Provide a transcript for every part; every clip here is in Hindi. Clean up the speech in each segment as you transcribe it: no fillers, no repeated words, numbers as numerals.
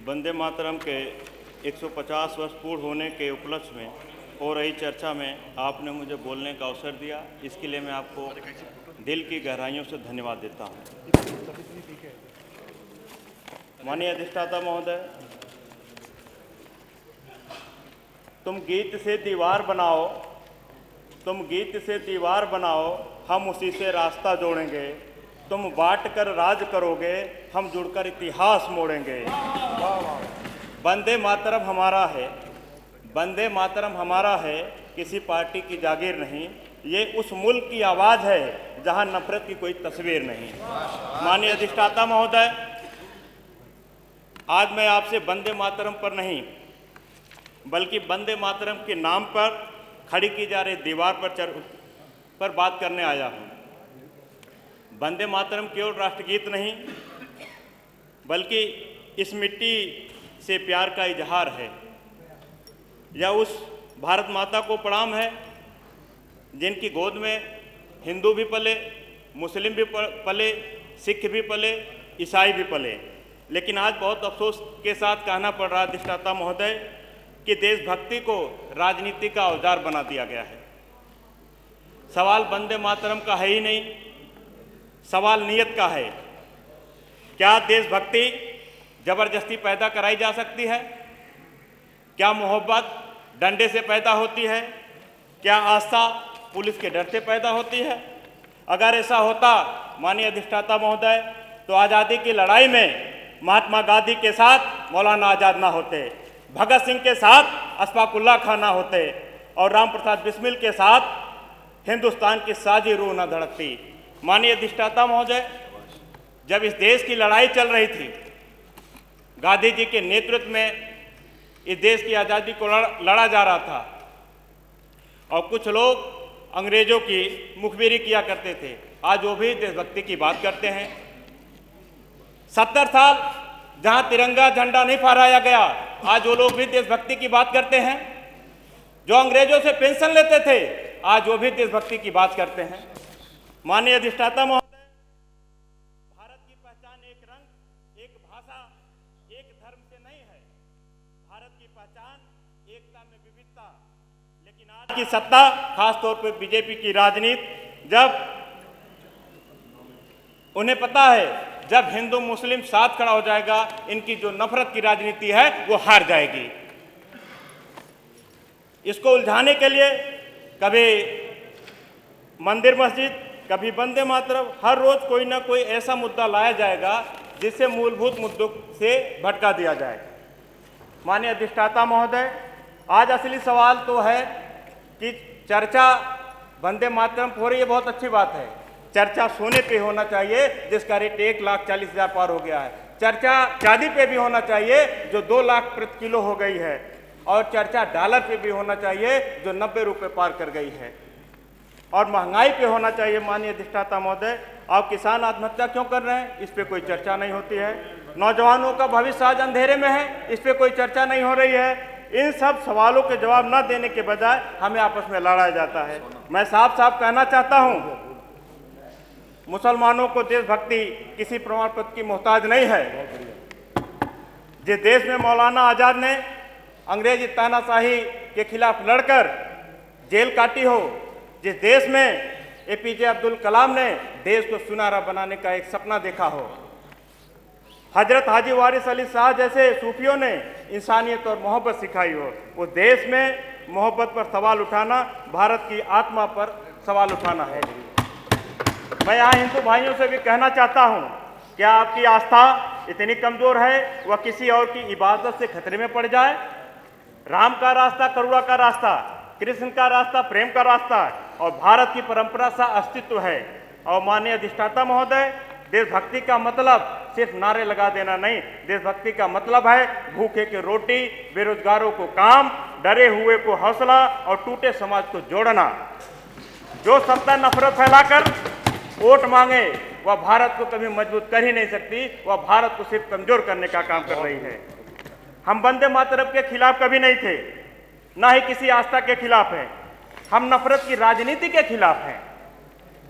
वंदे मातरम के 150 वर्ष पूर्ण होने के उपलक्ष्य में हो रही चर्चा में आपने मुझे बोलने का अवसर दिया, इसके लिए मैं आपको दिल की गहराइयों से धन्यवाद देता हूँ। माननीय अधिष्ठाता महोदय, तुम गीत से दीवार बनाओ, तुम गीत से दीवार बनाओ, हम उसी से रास्ता जोड़ेंगे। तुम बांट कर राज करोगे, हम जुड़कर इतिहास मोड़ेंगे। वंदे मातरम हमारा है, वंदे मातरम हमारा है, किसी पार्टी की जागीर नहीं। ये उस मुल्क की आवाज़ है जहां नफरत की कोई तस्वीर नहीं। माननीय अधिष्ठाता महोदय, आज मैं आपसे वंदे मातरम पर नहीं बल्कि वंदे मातरम के नाम पर खड़ी की जा रही दीवार पर बात करने आया हूं। वंदे मातरम केवल राष्ट्रगीत नहीं बल्कि इस मिट्टी से प्यार का इजहार है। यह उस भारत माता को प्रणाम है जिनकी गोद में हिंदू भी पले, मुस्लिम भी पले, सिख भी पले, ईसाई भी पले। लेकिन आज बहुत अफसोस के साथ कहना पड़ रहा है अधिष्ठाता महोदय कि देशभक्ति को राजनीति का औजार बना दिया गया है। सवाल वंदे मातरम का है ही नहीं, सवाल नीयत का है। क्या देशभक्ति जबरदस्ती पैदा कराई जा सकती है? क्या मोहब्बत डंडे से पैदा होती है? क्या आस्था पुलिस के डर से पैदा होती है? अगर ऐसा होता माननीय अधिष्ठाता महोदय, तो आज़ादी की लड़ाई में महात्मा गांधी के साथ मौलाना आज़ाद ना होते, भगत सिंह के साथ अशफाकुल्लाह खान ना होते और राम प्रसाद बिस्मिल के साथ हिंदुस्तान की साजी रूह न धड़कती। माननीय अधिष्ठाता महोदय, जब इस देश की लड़ाई चल रही थी, गांधी जी के नेतृत्व में इस देश की आज़ादी को लड़ा जा रहा था और कुछ लोग अंग्रेजों की मुखबिरी किया करते थे। आज वो भी देशभक्ति की बात करते हैं। 70 साल जहां तिरंगा झंडा नहीं फहराया गया, आज वो लोग भी देशभक्ति की बात करते हैं। जो अंग्रेजों से पेंशन लेते थे, आज वो भी देशभक्ति की बात करते हैं। माननीय अधिष्ठाता महोदय, भारत की पहचान एक रंग, एक भाषा, एक धर्म से नहीं है। भारत की पहचान एकता में विविधता। लेकिन आज की सत्ता, खासतौर पर बीजेपी की राजनीति, जब उन्हें पता है जब हिंदू मुस्लिम साथ खड़ा हो जाएगा, इनकी जो नफरत की राजनीति है वो हार जाएगी। इसको उलझाने के लिए कभी मंदिर मस्जिद, कभी वंदे मातरम, हर रोज कोई ना कोई ऐसा मुद्दा लाया जाएगा जिससे मूलभूत मुद्दों से भटका दिया जाए। माननीय अधिष्ठाता महोदय, आज असली सवाल तो है कि चर्चा वंदे मातरम हो रही है, बहुत अच्छी बात है। चर्चा सोने पे होना चाहिए जिसका रेट 1,40,000 पार हो गया है। चर्चा चांदी पे भी होना चाहिए जो 2 लाख प्रति किलो हो गई है। और चर्चा डॉलर पे भी होना चाहिए जो 90 रुपये पार कर गई है। और महंगाई पे होना चाहिए। माननीय अधिष्ठाता महोदय, आप किसान आत्महत्या क्यों कर रहे हैं, इस पे कोई चर्चा नहीं होती है। नौजवानों का भविष्य आज अंधेरे में है, इस पे कोई चर्चा नहीं हो रही है। इन सब सवालों के जवाब न देने के बजाय हमें आपस में लड़ाया जाता है। मैं साफ साफ कहना चाहता हूँ, मुसलमानों को देशभक्ति किसी प्रमाण पत्र की मोहताज नहीं है। जिस देश में मौलाना आज़ाद ने अंग्रेजी तानाशाही के खिलाफ लड़कर जेल काटी हो, जिस देश में एपीजे अब्दुल कलाम ने देश को सुनहरा बनाने का एक सपना देखा हो, हजरत हाजी वारिस अली शाह जैसे सूफियों ने इंसानियत और मोहब्बत सिखाई हो, उस देश में मोहब्बत पर सवाल उठाना भारत की आत्मा पर सवाल उठाना है। मैं यहाँ हिंदू भाइयों से भी कहना चाहता हूँ, क्या आपकी आस्था इतनी कमजोर है वह किसी और की इबादत से खतरे में पड़ जाए? राम का रास्ता करुणा का रास्ता, कृष्ण का रास्ता प्रेम का रास्ता और भारत की परंपरा सा अस्तित्व है। और माननीय अधिष्ठाता महोदय, देशभक्ति का मतलब सिर्फ नारे लगा देना नहीं, देशभक्ति का मतलब है भूखे के रोटी, बेरोजगारों को काम, डरे हुए को हौसला और टूटे समाज को जोड़ना। जो सत्ता नफरत फैलाकर वोट मांगे वह भारत को कभी मजबूत कर ही नहीं सकती, वह भारत को सिर्फ कमजोर करने का काम कर रही है। हम वंदे मातरम के खिलाफ कभी नहीं थे, ना ही किसी आस्था के खिलाफ है। हम नफरत की राजनीति के खिलाफ हैं।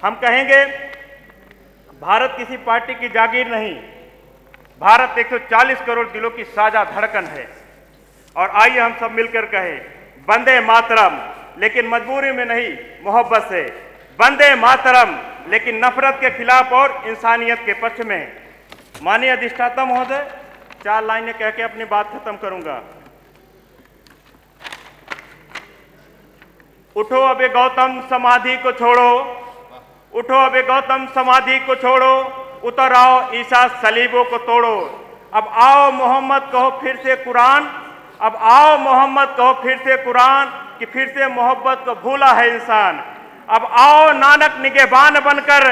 हम कहेंगे भारत किसी पार्टी की जागीर नहीं, भारत 140 करोड़ दिलों की साझा धड़कन है। और आइए हम सब मिलकर कहें वंदे मातरम, लेकिन मजबूरी में नहीं, मोहब्बत से। वंदे मातरम, लेकिन नफरत के खिलाफ और इंसानियत के पक्ष में। माननीय अधिष्ठाता महोदय, 4 लाइनें कह के अपनी बात खत्म करूंगा। उठो अबे गौतम समाधि को छोड़ो, उठो अबे गौतम समाधि को छोड़ो, उतर आओ ईसा सलीबों को तोड़ो। अब आओ मोहम्मद कहो फिर से कुरान, अब आओ मोहम्मद कहो फिर से कुरान, कि फिर से मोहब्बत को भूला है इंसान। अब आओ नानक निगहबान बनकर,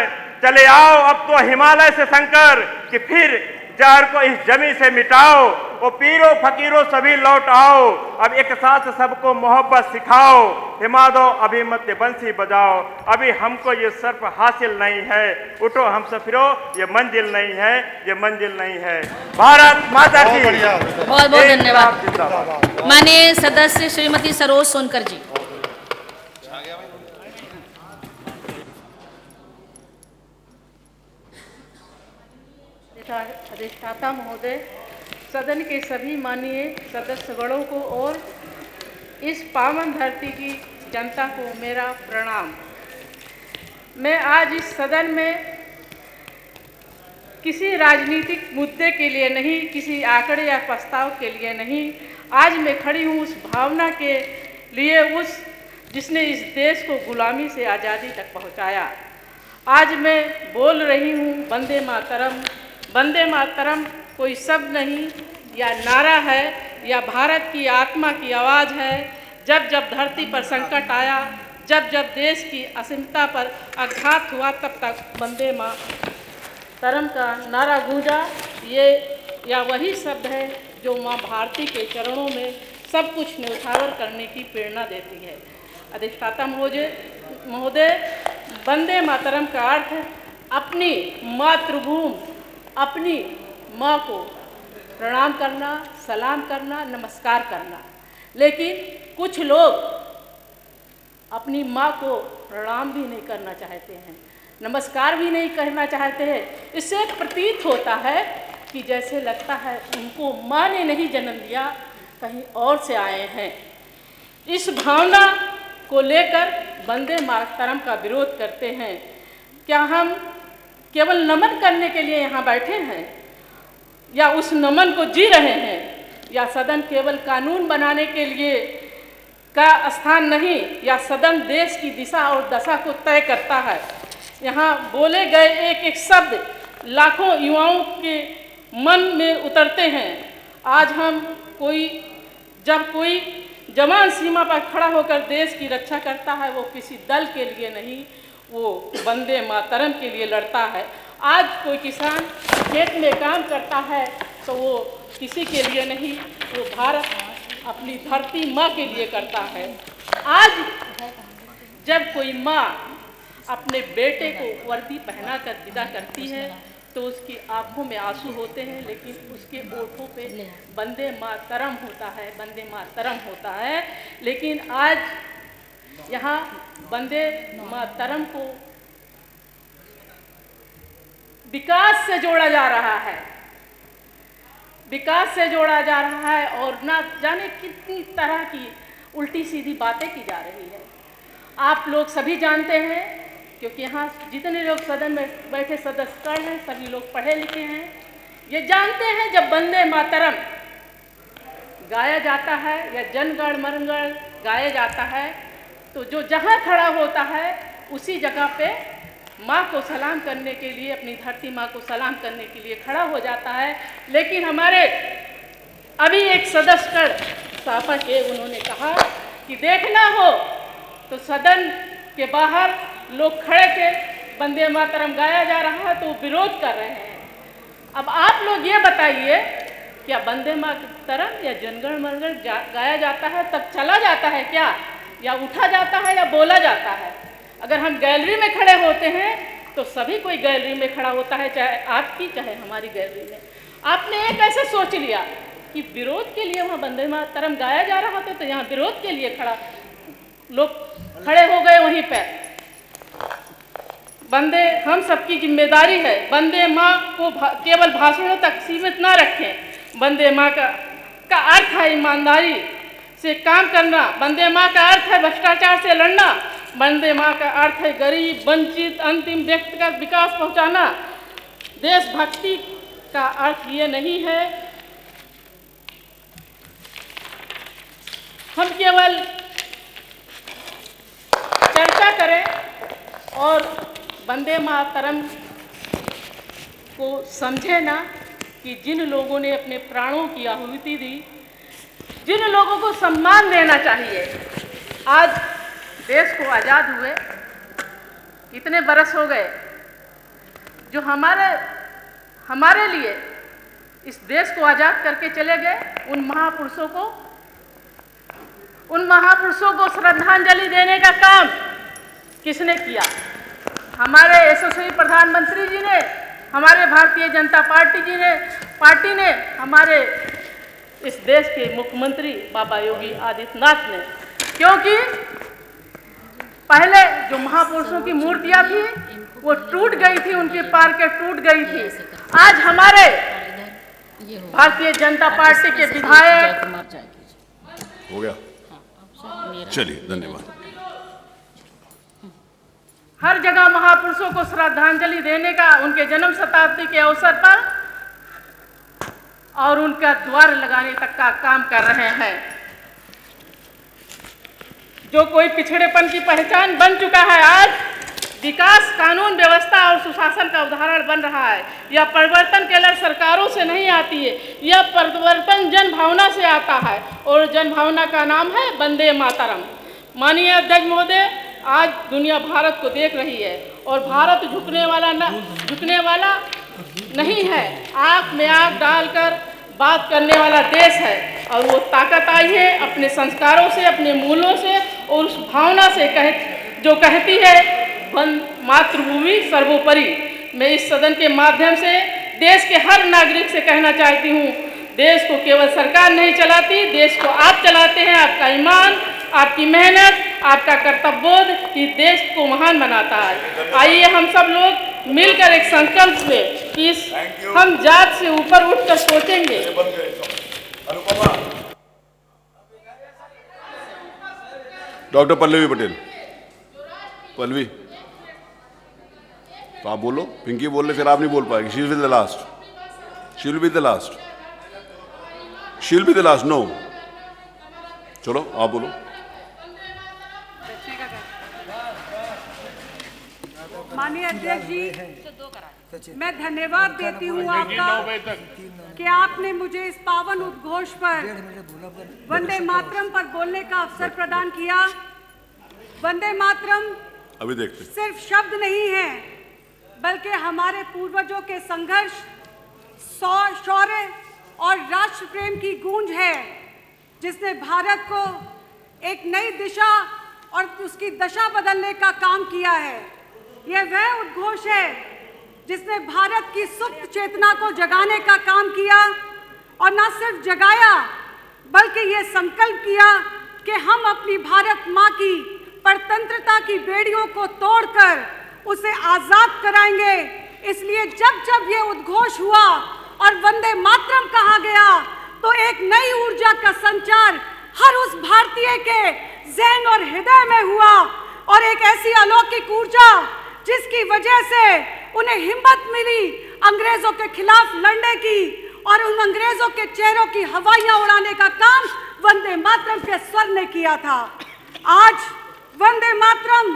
चले आओ अब तो हिमालय से शंकर, कि फिर जहर को इस जमी से मिटाओ। ओ पीरो फकीरों सभी लौट आओ, अब एक साथ सबको मोहब्बत सिखाओ। हिमा दो अभी मत बंसी बजाओ, अभी हमको ये सर्फ हासिल नहीं है। उठो हम सफिरो, ये मंजिल नहीं है, ये मंजिल नहीं है। भारत माता की। बहुत बहुत धन्यवाद। माननीय सदस्य श्रीमती सरोज सोनकर जी। अधिष्ठाता महोदय, सदन के सभी माननीय सदस्यगणों को और इस पावन धरती की जनता को मेरा प्रणाम। मैं आज इस सदन में किसी राजनीतिक मुद्दे के लिए नहीं, किसी आंकड़े या प्रस्ताव के लिए नहीं, आज मैं खड़ी हूँ उस भावना के लिए, उस जिसने इस देश को गुलामी से आज़ादी तक पहुँचाया। आज मैं बोल रही हूँ वंदे मातरम। वंदे मातरम कोई शब्द नहीं या नारा है, या भारत की आत्मा की आवाज़ है। जब जब धरती पर संकट आया, जब जब देश की अस्मिता पर आघात हुआ, तब तक वंदे मातरम का नारा गूंजा। ये या वही शब्द है जो माँ भारती के चरणों में सब कुछ न्यौछावर करने की प्रेरणा देती है। अधिष्ठाता महोदय, वंदे मातरम का अर्थ है अपनी मातृभूमि, अपनी माँ को प्रणाम करना, सलाम करना, नमस्कार करना। लेकिन कुछ लोग अपनी माँ को प्रणाम भी नहीं करना चाहते हैं, नमस्कार भी नहीं करना चाहते हैं। इससे एक प्रतीत होता है कि जैसे लगता है उनको माँ ने नहीं जन्म दिया, कहीं और से आए हैं। इस भावना को लेकर वंदे मातरम का विरोध करते हैं। क्या हम केवल नमन करने के लिए यहाँ बैठे हैं, या उस नमन को जी रहे हैं, या सदन केवल कानून बनाने के लिए का स्थान नहीं, या सदन देश की दिशा और दशा को तय करता है। यहाँ बोले गए एक एक शब्द लाखों युवाओं के मन में उतरते हैं। आज हम जब कोई जवान सीमा पर खड़ा होकर देश की रक्षा करता है, वो किसी दल के लिए नहीं, वो वंदे मातरम के लिए लड़ता है। आज कोई किसान खेत में काम करता है तो वो किसी के लिए नहीं, वो भारत अपनी धरती माँ के लिए करता है। आज जब कोई माँ अपने बेटे को वर्दी पहनाकर विदा करती है तो उसकी आंखों में आंसू होते हैं, लेकिन उसके ओठों पे वंदे मातरम होता है, वंदे मातरम होता है। लेकिन आज यहाँ वंदे मातरम को विकास से जोड़ा जा रहा है, विकास से जोड़ा जा रहा है, और ना जाने कितनी तरह की उल्टी सीधी बातें की जा रही है। आप लोग सभी जानते हैं, क्योंकि यहाँ जितने लोग सदन में बैठे सदस्य हैं, सभी लोग पढ़े लिखे हैं, ये जानते हैं जब वंदे मातरम गाया जाता है या जनगण मनगण गाया जाता है तो जो जहाँ खड़ा होता है उसी जगह पे माँ को सलाम करने के लिए, अपनी धरती माँ को सलाम करने के लिए खड़ा हो जाता है। लेकिन हमारे अभी एक सदस्य साफा के उन्होंने कहा कि देखना हो तो सदन के बाहर लोग खड़े थे, वंदे मातरम गाया जा रहा है तो विरोध कर रहे हैं। अब आप लोग ये बताइए, क्या वंदे मातरम या जनगण मनगण गाया जाता है तब चला जाता है क्या, या उठा जाता है या बोला जाता है? अगर हम गैलरी में खड़े होते हैं तो सभी कोई गैलरी में खड़ा होता है, चाहे आपकी चाहे हमारी गैलरी में। आपने एक ऐसे सोच लिया कि विरोध के लिए वहाँ वंदे मातरम गाया जा रहा था तो यहाँ विरोध के लिए लोग खड़े हो गए वहीं पर। वंदे हम सबकी जिम्मेदारी है। वंदे माँ को केवल भाषणों तक सीमित ना रखें। वंदे माँ का अर्थ है ईमानदारी से काम करना। वंदे माँ का अर्थ है भ्रष्टाचार से लड़ना। वंदे माँ का अर्थ है गरीब, वंचित, अंतिम व्यक्ति का विकास पहुँचाना। देशभक्ति का अर्थ ये नहीं है हम केवल चर्चा करें और वंदे मातरम को समझे ना कि जिन लोगों ने अपने प्राणों की आहुति दी, जिन लोगों को सम्मान देना चाहिए। आज देश को आज़ाद हुए कितने बरस हो गए, जो हमारे लिए इस देश को आज़ाद करके चले गए, उन महापुरुषों को श्रद्धांजलि देने का काम किसने किया? हमारे यशस्वी प्रधानमंत्री जी ने, हमारे भारतीय जनता पार्टी ने, हमारे इस देश के मुख्यमंत्री बाबा योगी आदित्यनाथ ने। क्योंकि पहले जो महापुरुषों की मूर्तियां थी वो टूट गई थी, उनकी पार्कें टूट गई थी। आज हमारे भारतीय जनता पार्टी के विधायक हो गया, चलिए धन्यवाद। हर जगह महापुरुषों को श्रद्धांजलि देने का, उनके जन्म शताब्दी के अवसर पर और उनका द्वार लगाने तक का काम कर रहे हैं। जो कोई पिछड़ेपन की पहचान बन चुका है, आज विकास, कानून व्यवस्था और सुशासन का उदाहरण बन रहा है। यह परिवर्तन केवल सरकारों से नहीं आती है, यह परिवर्तन जन भावना से आता है और जन भावना का नाम है वंदे मातरम। माननीय अध्यक्ष महोदय, आज दुनिया भारत को देख रही है और भारत झुकने वाला नहीं है। आँख में आँख डालकर बात करने वाला देश है और वो ताकत आई है अपने संस्कारों से, अपने मूलों से और उस भावना से जो कहती है मातृभूमि सर्वोपरि। मैं इस सदन के माध्यम से देश के हर नागरिक से कहना चाहती हूँ, देश को केवल सरकार नहीं चलाती, देश को आप चलाते हैं। आपका ईमान, आपकी मेहनत, आपका कर्तव्यबोध ही देश को महान बनाता है। आइए हम सब लोग मिलकर एक संकल्प लें कि हम जात से ऊपर उठकर सोचेंगे। डॉक्टर पल्लवी पटेल, पल्लवी तो आप बोलो। पिंकी बोल ले, फिर आप नहीं बोल पाएगी। She will be the last, she will be the last, she will be the last. No, चलो आप बोलो। माननीय अध्यक्ष जी, मैं धन्यवाद देती हूँ आपका कि आपने मुझे इस पावन उद्घोष पर वंदे मातरम पर बोलने का अवसर प्रदान किया। वंदे मातरम अभी देखते सिर्फ शब्द नहीं है, बल्कि हमारे पूर्वजों के संघर्ष, शौर्य और राष्ट्र प्रेम की गूंज है, जिसने भारत को एक नई दिशा और उसकी दशा बदलने का काम किया है। यह वह उद्घोष है जिसने भारत की सुप्त चेतना को जगाने का काम किया और न सिर्फ जगाया, बल्कि ये संकल्प किया कि हम अपनी भारत माँ की परतंत्रता की बेड़ियों को तोड़कर उसे आजाद कराएंगे। इसलिए जब जब ये उद्घोष हुआ और वंदे मातरम कहा गया, तो एक नई ऊर्जा का संचार हर उस भारतीय के ज़हन और हृदय में हुआ और एक ऐसी अलौकिक ऊर्जा जिसकी वजह से उन्हें हिम्मत मिली अंग्रेजों के खिलाफ लड़ने की और उन अंग्रेजों के चेहरों की हवाइयां उड़ाने का काम वंदे मातरम के स्वर ने किया था। आज वंदे मातरम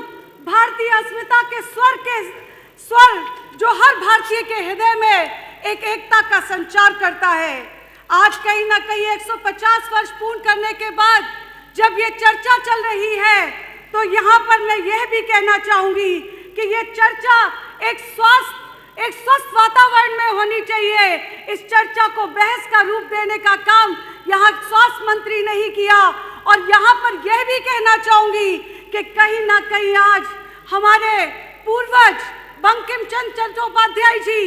भारतीय अस्मिता के स्वर जो हर भारतीय के हृदय में एक एकता का संचार करता है। आज कहीं ना कहीं 150 वर्ष पूर्ण करने के बाद जब ये चर्चा चल रही है, तो यहाँ पर मैं यह भी कहना चाहूंगी कि ये चर्चा एक स्वस्थ वातावरण में होनी चाहिए। इस चर्चा को बहस का रूप देने का काम यहाँ स्वास्थ्य मंत्री नहीं किया। और यहाँ पर यह भी कहना चाहूंगी कि कहीं ना कहीं आज हमारे पूर्वज बंकिम चंद्र चट्टोपाध्याय जी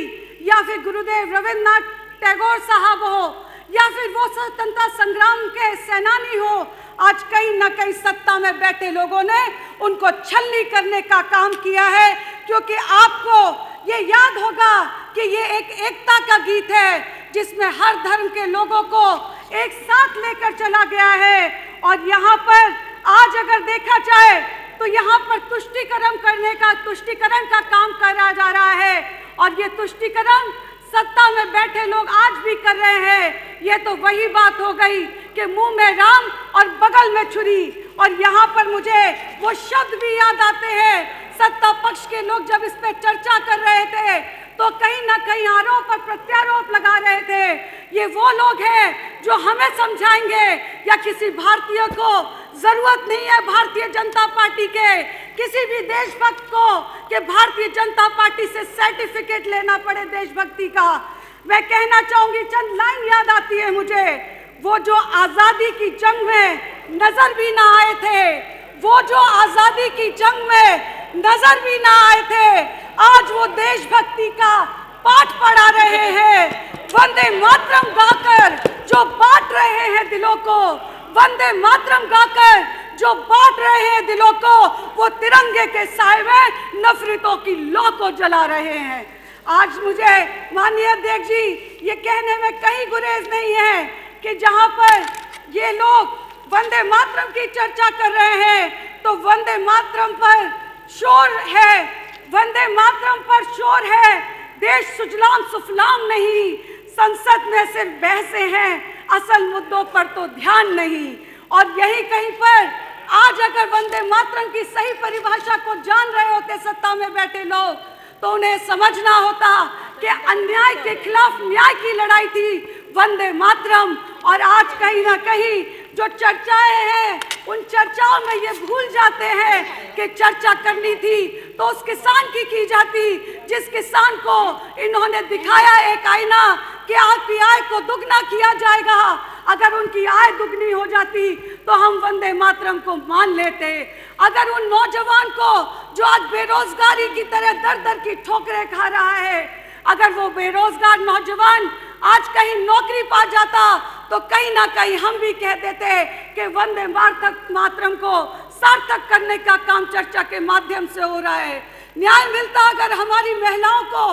या फिर गुरुदेव रविन्द्रनाथ टैगोर साहब हो या फिर वो स्वतंत्रता संग्राम के सेनानी हो, आज कहीं ना कहीं सत्ता में बैठे लोगों ने उनको छलनी करने का काम किया है। क्योंकि आपको ये याद होगा कि ये एक एकता का गीत है जिसमें हर धर्म के लोगों को एक साथ लेकर चला गया है। और यहाँ पर आज अगर देखा जाए तो यहाँ पर तुष्टीकरण का काम करा जा रहा है और ये तुष्टीकरण सत्ता में बैठे लोग आज भी कर रहे हैं। ये तो वही बात हो गई कि मुंह में राम और बगल में छुरी। और यहाँ पर मुझे वो शब्द भी याद आते हैं, सत्ता पक्ष के लोग जब इस पे चर्चा कर रहे थे तो कहीं ना कहीं आरोप और प्रत्यारोप लगा रहे थे। ये वो लोग हैं जो हमें समझाएंगे या किसी भारतीय को जरूरत नहीं है भारतीय जनता पार्टी के किसी भी देशभक्त को कि भारतीय जनता पार्टी से सर्टिफिकेट लेना पड़े देशभक्ति का। मैं कहना चाहूंगी, चंद लाइन याद आती है मुझे, वो जो आजादी की जंग में नजर भी ना आए थे, वो जो आजादी की जंग में नजर भी ना आए थे, आज वो देशभक्ति का पाठ पढ़ा रहे हैं। वंदे मातरम गाकर जो बांट रहे हैं दिलों को, वंदे मातरम गाकर जो बांट रहे हैं दिलों को, वो तिरंगे के साए में नफरतों की लौ को जला रहे हैं। आज मुझे माननीय अध्यक्ष जी ये कहने में कहीं गुरेज नहीं है कि जहां पर ये लोग वंदे मातरम की चर्चा कर रहे हैं तो वंदे मातरम पर शोर है, वंदे मातरम पर शोर है, देश सुजलाम सुफलाम नहीं, संसद में सिर्फ बहसें हैं, असल मुद्दों पर तो ध्यान नहीं। और यही कहीं पर आज अगर वंदे मातरम की सही परिभाषा को जान रहे होते सत्ता में बैठे लोग तो उन्हें समझना होता कि अन्याय के खिलाफ न्याय की लड़ाई थी वंदे मातरम। और आज कहीं ना कहीं जो चर्चाएं हैं उन चर्चाओं में ये भूल जाते हैं कि चर्चा करनी थी तो उस किसान की जाती जिस किसान को इन्होंने दिखाया एक आईना कि आपकी आय को दुगना किया जाएगा। अगर उनकी आय दुगनी हो जाती तो हम वंदे मातरम को मान लेते। अगर उन नौजवान को जो आज बेरोजगारी की तरह दर दर की ठोकरें खा रहा है, अगर वो बेरोजगार नौजवान आज कहीं नौकरी पा जाता तो कहीं ना कहीं हम भी कह देते कि वंदे मातरम को सार्थक करने का काम चर्चा के माध्यम से हो रहा है। न्याय मिलता अगर हमारी महिलाओं को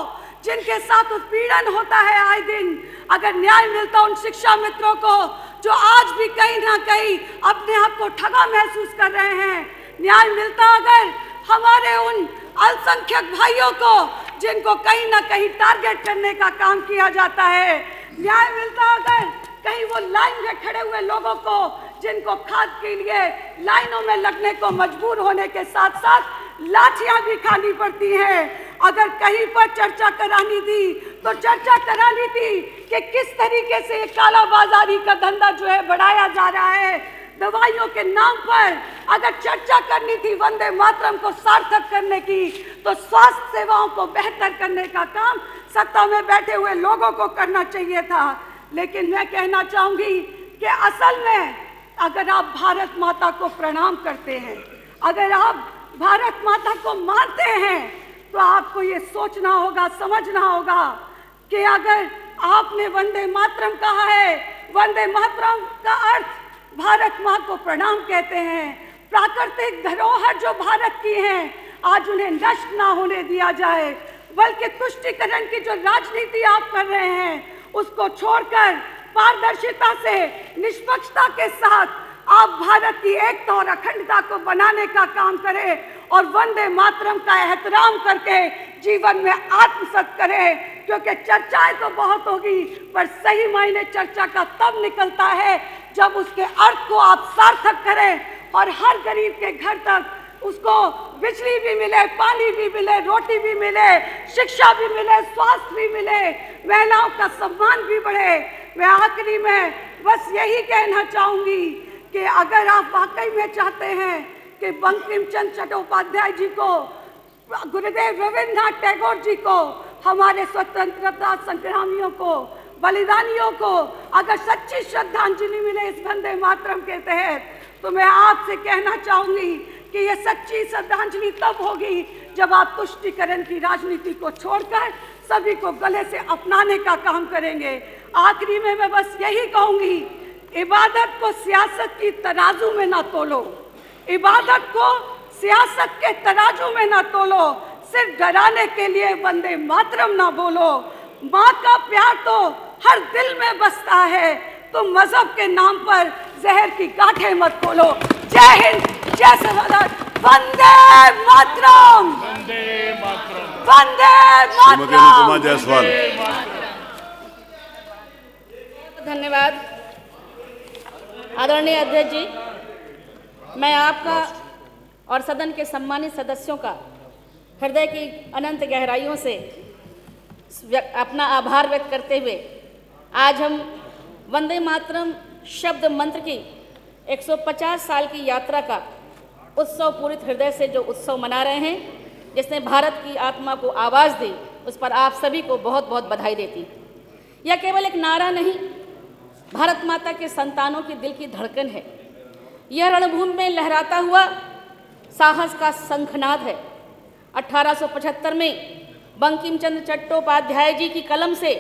जिनके साथ उत्पीड़न होता है आए दिन, अगर न्याय मिलता उन शिक्षा मित्रों को जो आज भी कहीं ना कहीं अपने आप को ठगा महसूस कर रहे हैं, न्याय मिलता अगर हमारे उन अल्पसंख्यक भाइयों को जिनको कहीं ना कहीं टारगेट करने का काम किया जाता है, न्याय मिलता अगर कहीं वो लाइन में खड़े हुए लोगों को जिनको खाद के लिए लाइनों में लगने को मजबूर होने के साथ साथ लाठियां भी खानी पड़ती हैं। अगर कहीं पर चर्चा करानी थी तो चर्चा करानी थी कि किस तरीके से ये काला बाजारी का धंधा जो है बढ़ाया जा रहा है दवाइयों के नाम पर। अगर चर्चा करनी थी वंदे मातरम को सार्थक करने की तो स्वास्थ्य सेवाओं को बेहतर करने का काम सत्ता में बैठे हुए लोगों को करना चाहिए था। लेकिन मैं कहना चाहूंगी कि असल में अगर आप भारत माता को प्रणाम करते हैं, अगर आप भारत माता को मानते हैं तो आपको ये सोचना होगा, समझना होगा कि अगर आपने वंदे मातरम कहा है, वंदे मातरम का अर्थ भारत माँ को प्रणाम कहते हैं। प्राकृतिक धरोहर जो भारत की हैं आज उन्हें नष्ट ना होने दिया जाए, बल्कि तुष्टीकरण की जो राजनीति आप कर रहे हैं उसको छोड़कर पारदर्शिता से, निष्पक्षता के साथ आप भारत की एकता और अखंडता को बनाने का काम करें और वंदे मातरम का एहतराम करके जीवन में आत्मसात करें। क्योंकि चर्चाएं तो बहुत होगी पर सही मायने चर्चा का तब निकलता है जब उसके अर्थ को आप सार्थक करें और हर गरीब के घर तक उसको बिजली भी मिले, पानी भी मिले, रोटी भी मिले, शिक्षा भी मिले, स्वास्थ्य भी मिले, महिलाओं का सम्मान भी बढ़े। मैं आखिरी में बस यही कहना चाहूंगी कि अगर आप वाकई में चाहते हैं कि बंकिम चंद्र चट्टोपाध्याय जी को, गुरुदेव रविन्द्रनाथ टैगोर जी को, हमारे स्वतंत्रता संग्रामियों को, बलिदानियों को अगर सच्ची श्रद्धांजलि मिले इस वंदे मातरम के तहत, तो मैं आपसे कहना चाहूंगी कि ये सच्ची श्रद्धांजलि तब होगी जब आप तुष्टीकरण की राजनीति को छोड़कर सभी को गले से अपनाने का काम करेंगे। आखिरी में मैं बस यही कहूंगी, इबादत को सियासत की तराजू में ना तोलो, इबादत को सियासत के तराजू में ना तोलो, सिर्फ डराने के लिए वंदे मातरम ना बोलो। माँ का प्यार तो हर दिल में बसता है, तो मजहब के नाम पर जहर की गांठें मत खोलो। जय हिंद, जय सरदार, वंदे मातरम, वंदे श्रीमती अनुपमा मातरम। जायसवाल। धन्यवाद आदरणीय अध्यक्ष जी। मैं आपका और सदन के सम्मानित सदस्यों का हृदय की अनंत गहराइयों से अपना आभार व्यक्त करते हुए आज हम वंदे मातरम शब्द मंत्र की 150 साल की यात्रा का उत्सव पूरित हृदय से जो उत्सव मना रहे हैं, जिसने भारत की आत्मा को आवाज़ दी, उस पर आप सभी को बहुत बहुत बधाई देती। यह केवल एक नारा नहीं, भारत माता के संतानों की दिल की धड़कन है। यह रणभूमि में लहराता हुआ साहस का शंखनाद है। 1875 में बंकिम चंद्र चट्टोपाध्याय जी की कलम से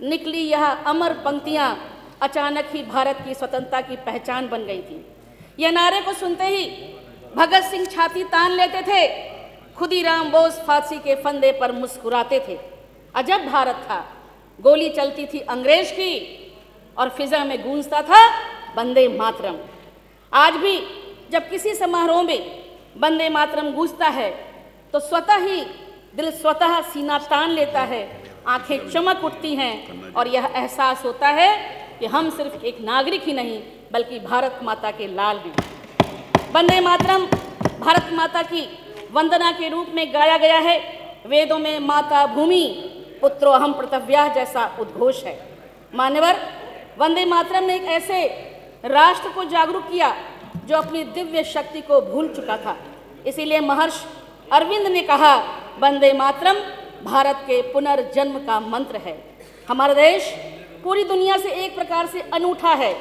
निकली यह अमर पंक्तियां अचानक ही भारत की स्वतंत्रता की पहचान बन गई थी। यह नारे को सुनते ही भगत सिंह छाती तान लेते थे, खुदीराम बोस फांसी के फंदे पर मुस्कुराते थे। अजब भारत था, गोली चलती थी अंग्रेज की और फिजा में गूंजता था वंदे मातरम। आज भी जब किसी समारोह में वंदे मातरम गूंजता है तो स्वतः ही दिल स्वतः सीना तान लेता है, आंखें चमक उठती हैं और यह एहसास होता है कि हम सिर्फ एक नागरिक ही नहीं बल्कि भारत माता के लाल हैं। वंदे मातरम भारत माता की वंदना के रूप में गाया गया है। वेदों में माता भूमि पुत्रो अहम प्रतव्याः जैसा उद्घोष है। मान्यवर, वंदे मातरम ने एक ऐसे राष्ट्र को जागरूक किया जो अपनी दिव्य शक्ति को भूल चुका था। इसीलिए महर्षि अरविंद ने कहा, वंदे मातरम भारत के पुनर्जन्म का मंत्र है। हमारा देश पूरी दुनिया से एक प्रकार से अनूठा है।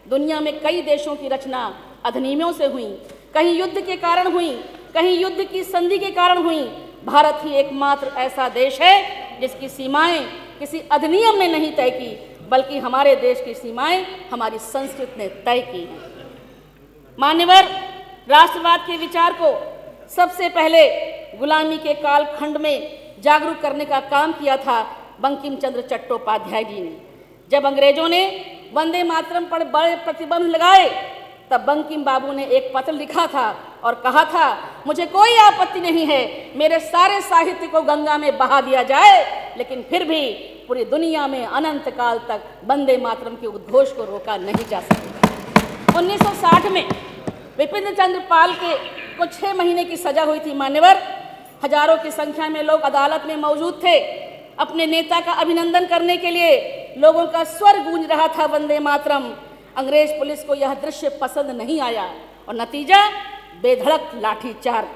दुनिया में कई देशों की रचना अधिनियमों से हुई, कहीं युद्ध के कारण हुई, कहीं युद्ध की संधि के कारण हुई। भारत ही एकमात्र ऐसा देश है जिसकी सीमाएं किसी अधिनियम ने नहीं तय की, बल्कि हमारे देश की सीमाएं हमारी संस्कृति ने तय की हैं। मान्यवर, राष्ट्रवाद के विचार को सबसे पहले गुलामी के कालखंड में जागरूक करने का काम किया था बंकिम चंद्र चट्टोपाध्याय जी ने। जब अंग्रेजों ने वंदे मातरम पर बड़े प्रतिबंध लगाए, तब बंकिम बाबू ने एक पत्र लिखा था और कहा था, मुझे कोई आपत्ति नहीं है मेरे सारे साहित्य को गंगा में बहा दिया जाए, लेकिन फिर भी पूरी दुनिया में अनंत काल तक वंदे मातरम के उद्घोष को रोका नहीं जा सकेगा। 1960 में विपिन चंद्र पाल को 6 महीने की सजा हुई थी। मान्यवर, हजारों की संख्या में लोग अदालत में मौजूद थे। अपने नेता का अभिनंदन करने के लिए लोगों का स्वर गूंज रहा था वंदे मातरम। अंग्रेज पुलिस को यह दृश्य पसंद नहीं आया और नतीजा बेधड़क लाठीचार्ज।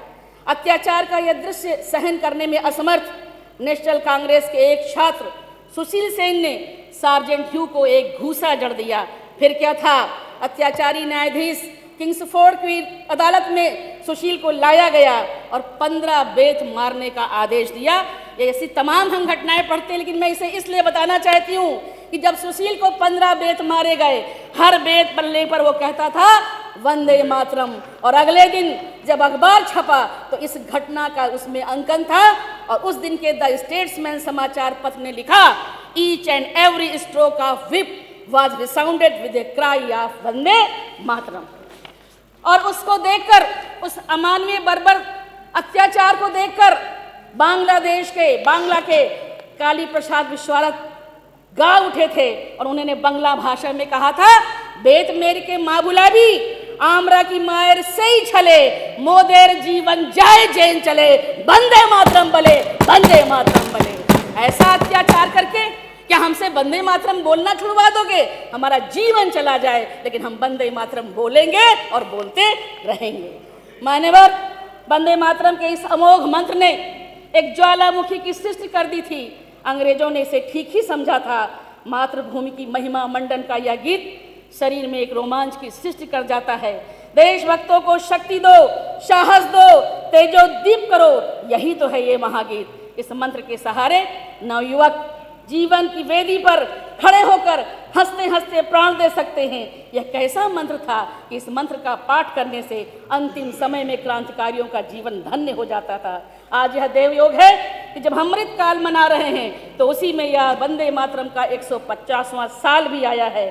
अत्याचार का यह दृश्य सहन करने में असमर्थ नेशनल कांग्रेस के एक छात्र सुशील सेन ने सार्जेंट ह्यू को एक घूसा जड़ दिया। फिर क्या था, अत्याचारी न्यायाधीश किंग्सफोर्ड की अदालत में सुशील को लाया गया और 15 बेत मारने का आदेश दिया। ये ऐसी तमाम हम घटनाएं पढ़ते हैं, लेकिन मैं इसे इसलिए बताना चाहती हूँ कि जब सुशील को 15 बेत मारे गए, हर बेत पलने पर वो कहता था वंदे मातरम। और अगले दिन जब अखबार छपा तो इस घटना का उसमें अंकन था और उस दिन के द स्टेट्समैन समाचार पत्र ने लिखा, each and every stroke of whip was resounded with a cry of Vande Mataram. और उसको देखकर, उस अमानवीय बर्बर अत्याचार को देखकर बांग्ला के काली प्रसाद विश्वारद गा उठे थे और उन्होंने बांग्ला भाषा में कहा था, बेत मेर के माँ बुलाबी आमरा की मायर से ही छले, मोदेर जीवन जाए जैन चले, वंदे मातरम बले, वंदे मातरम बले। ऐसा अत्याचार करके क्या हमसे वंदे मातरम बोलना छुड़वा दोगे? हमारा जीवन चला जाए लेकिन हम वंदे मातरम बोलेंगे और बोलते रहेंगे। मान्यवर, वंदे मातरम के इस अमोघ मंत्र ने एक ज्वालामुखी की सृष्टि कर दी थी। अंग्रेजों ने इसे ठीक ही समझा था। मातृभूमि की महिमा मंडन का यह गीत शरीर में एक रोमांच की सृष्टि कर जाता है। देशभक्तों को शक्ति दो, साहस दो, तेजोदीप करो, यही तो है ये महागीत। इस मंत्र के सहारे नवयुवक जीवन की वेदी पर खड़े होकर हंसते हंसते प्राण दे सकते हैं। यह कैसा मंत्र था कि इस मंत्र का पाठ करने से अंतिम समय में क्रांतिकारियों का जीवन धन्य हो जाता था। आज यह देवयोग है कि जब हम अमृत काल मना रहे हैं तो उसी में यह वंदे मातरम का 150वां साल भी आया है।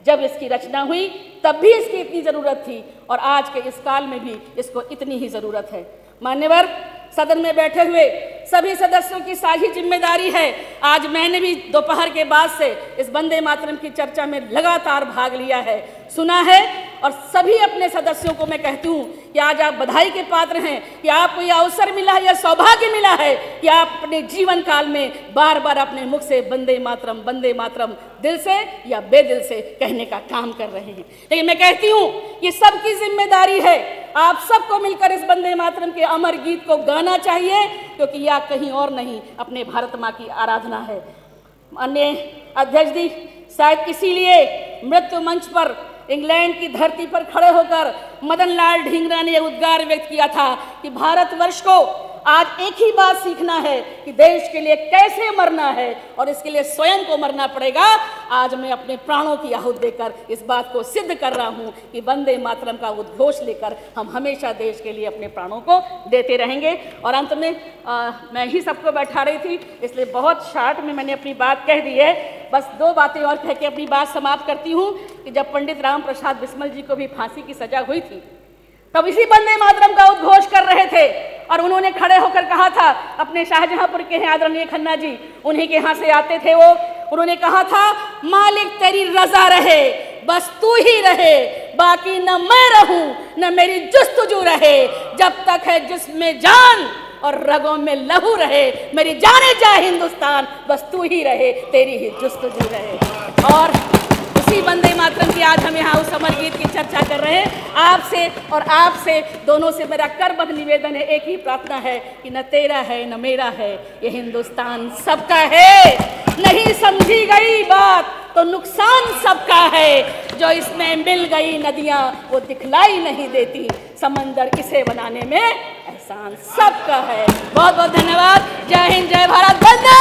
जब इसकी रचना हुई तब भी इसकी इतनी ज़रूरत थी और आज के इस काल में भी इसको इतनी ही ज़रूरत है। मान्यवर, सदन में बैठे हुए सभी सदस्यों की साझी जिम्मेदारी है। आज मैंने भी दोपहर के बाद से इस वंदे मातरम की चर्चा में लगातार भाग लिया है, सुना है, और सभी अपने सदस्यों को मैं कहती हूँ कि आज आप बधाई के पात्र हैं कि आपको यह अवसर मिला है, यह सौभाग्य मिला है कि आप अपने जीवन काल में बार बार अपने मुख से वंदे मातरम दिल से या बेदिल से कहने का काम कर रहे हैं। लेकिन मैं कहती हूँ ये सबकी जिम्मेदारी है, आप सबको मिलकर इस वंदे मातरम के अमर गीत को गाना चाहिए, क्योंकि यह कहीं और नहीं अपने भारत माँ की आराधना है। माननीय अध्यक्ष जी, शायद इसीलिए मृत्यु मंच पर इंग्लैंड की धरती पर खड़े होकर मदन लाल ढींगरा ने यह उद्गार व्यक्त किया था कि भारतवर्ष को आज एक ही बात सीखना है कि देश के लिए कैसे मरना है और इसके लिए स्वयं को मरना पड़ेगा। आज मैं अपने प्राणों की आहुति देकर इस बात को सिद्ध कर रहा हूं कि वंदे मातरम का उद्घोष लेकर हम हमेशा देश के लिए अपने प्राणों को देते रहेंगे। और अंत में मैं ही सबको बैठा रही थी, इसलिए बहुत शार्ट में मैंने अपनी बात कह दी है। बस दो बातें और कह के अपनी बात समाप्त करती हूँ कि जब पंडित राम प्रसाद बिस्मिल जी को भी फांसी की सजा हुई थी तब इसी वंदे मातरम का उद्घोष कर रहे थे और उन्होंने खड़े होकर कहा था, अपने शाहजहांपुर के हैं आदरणीय खन्ना जी, उन्हीं के यहाँ से आते थे वो, उन्होंने कहा था, मालिक तेरी रजा रहे, बस तू ही रहे, बाकी न मैं रहूं न मेरी जुस्तजू रहे, जब तक है जिसमें जान और रगों में लहू रहे, मेरी जाने जाए हिंदुस्तान, बस तू ही रहे, तेरी ही जुस्तजू रहे। और इसी वंदे मातरम की आज हम यहाँ उस अमर गीत की चर्चा कर रहे हैं। आपसे और आपसे दोनों से मेरा करबद्ध निवेदन है, एक ही प्रार्थना है कि न तेरा है न मेरा है, ये हिंदुस्तान सबका है। नहीं समझी गई बात तो नुकसान सबका है, जो इसमें मिल गई नदियाँ वो दिखलाई नहीं देती, समंदर इसे बनाने में एहसान सबका है। बहुत बहुत धन्यवाद। जय हिंद, जय भारत, वंदे